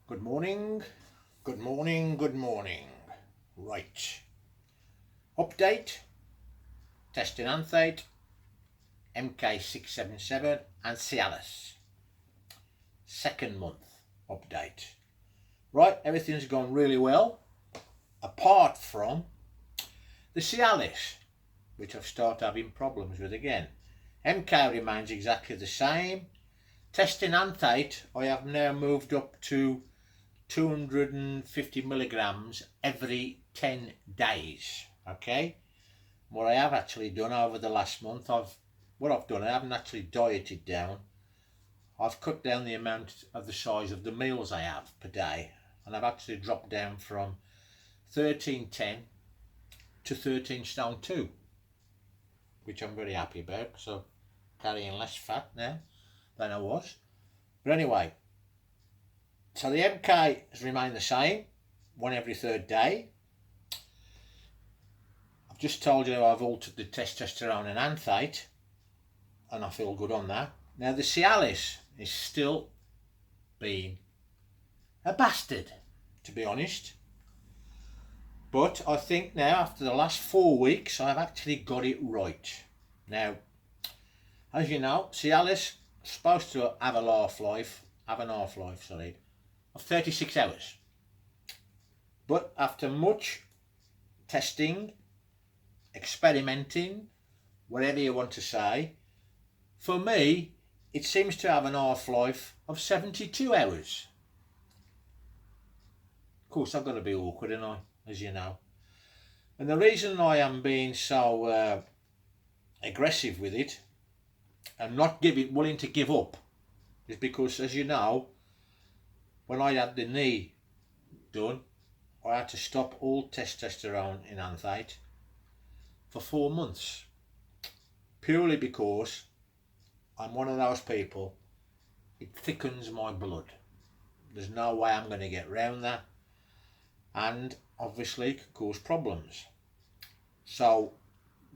Good morning, good morning, good morning. Right. Update, test Enanthate, MK677 and Cialis. Second month update. Right, everything's gone really well, apart from the Cialis, which I've started having problems with again. MK remains exactly the same. Test Enanthate, I have now moved up to 250 milligrams every 10 days. Okay, what I have actually done over the last month, I haven't actually dieted down. I've cut down the amount of the size of the meals I have per day, and I've actually dropped down from 1310 to 13 stone 2, which I'm very happy about because I'm carrying less fat now than I was. But anyway, so the MK has remained the same, one every third day. I've just told you I've altered the testosterone and Enanthate, and I feel good on that. Now the Cialis is still being a bastard, to be honest. But I think now, after the last 4 weeks, I've actually got it right. Now, as you know, Cialis is supposed to have an half-life of 36 hours. But after much testing, experimenting, whatever you want to say, for me, it seems to have an half-life of 72 hours. Of course, I've got to be awkward, and as you know. And the reason I am being so aggressive with it and not willing to give up is because, as you know, when I had the knee done, I had to stop all testosterone in Enanthate for 4 months, purely because I'm one of those people, it thickens my blood. There's no way I'm going to get round that, and obviously it can cause problems. So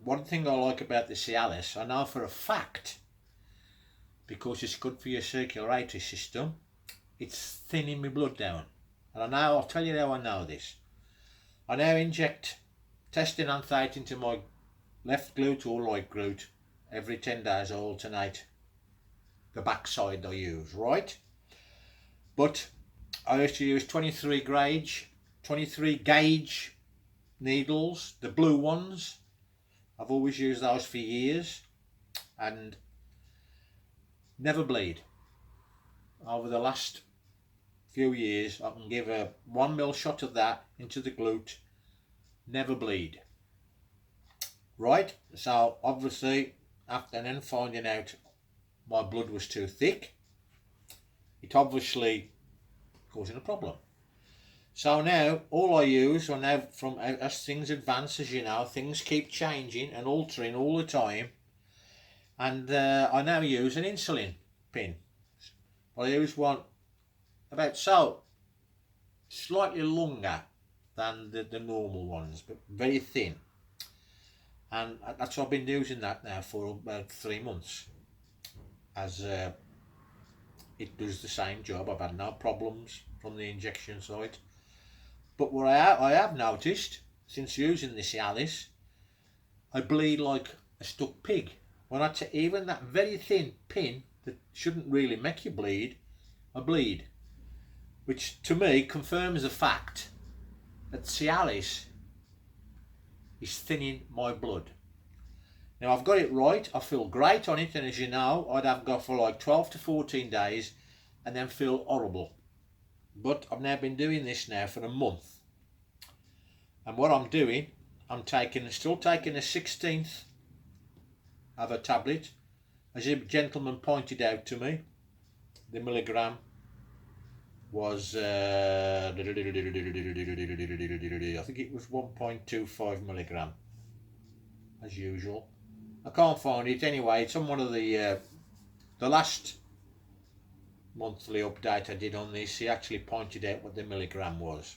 one thing I like about the Cialis, I know for a fact, because it's good for your circulatory system, it's thinning my blood down. And I'll tell you how I know this. I now inject test Enanthate into my left glute or right glute every 10 days. I alternate the backside I use, right? But I used to use 23 gauge needles, the blue ones. I've always used those for years and never bleed. Over the last few years, I can give a 1 ml shot of that into the glute, never bleed. Right, so obviously after then finding out my blood was too thick, it obviously causing a problem. So now all I use, as things advance, as you know, things keep changing and altering all the time, and I now use an insulin pin. I use one about so slightly longer than the normal ones, but very thin, and that's what I've been using that now for about 3 months, as it does the same job. I've had no problems from the injection side. But what I have noticed since using the Cialis, I bleed like a stuck pig. When even that very thin pin that shouldn't really make you bleed, I bleed, which to me confirms the fact that Cialis is thinning my blood. Now I've got it right, I feel great on it, and as you know, I'd have go for like 12 to 14 days and then feel horrible. But I've now been doing this now for a month, and what I'm doing, I'm still taking a 16th of a tablet. As a gentleman pointed out to me, the milligram was I think it was 1.25 milligram, as usual. I can't find it anyway. It's on one of the last monthly update I did on this. He actually pointed out what the milligram was.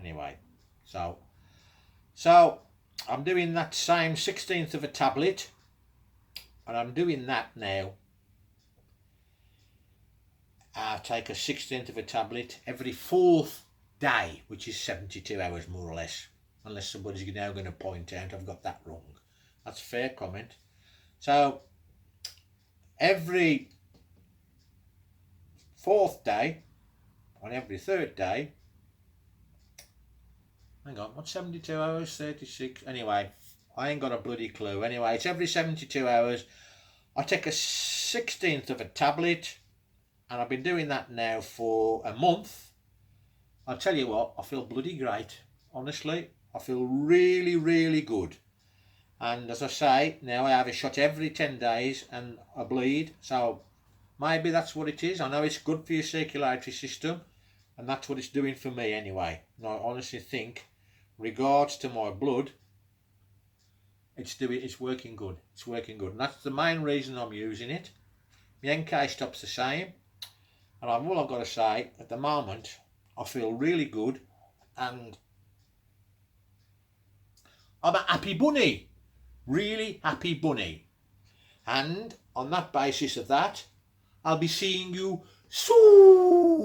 Anyway, so I'm doing that same 16th of a tablet, and I'm doing that now I take a 1/16 of a tablet every 4th day, which is 72 hours more or less, unless somebody's now going to point out I've got that wrong. That's a fair comment. So every 4th day, on every 3rd day, hang on, what's 72 hours, 36, anyway, I ain't got a bloody clue. Anyway, it's every 72 hours, I take a 1/16 of a tablet, and I've been doing that now for a month. I'll tell you what, I feel bloody great, honestly. I feel really, really good. And as I say, now I have a shot every 10 days and I bleed, so maybe that's what it is. I know it's good for your circulatory system, and that's what it's doing for me anyway. And I honestly think, regards to my blood, it's working good. It's working good, and that's the main reason I'm using it. My NK stops the same, and all I've got to say at the moment, I feel really good, and I'm a happy bunny, really happy bunny. And on that basis of that, I'll be seeing you soon.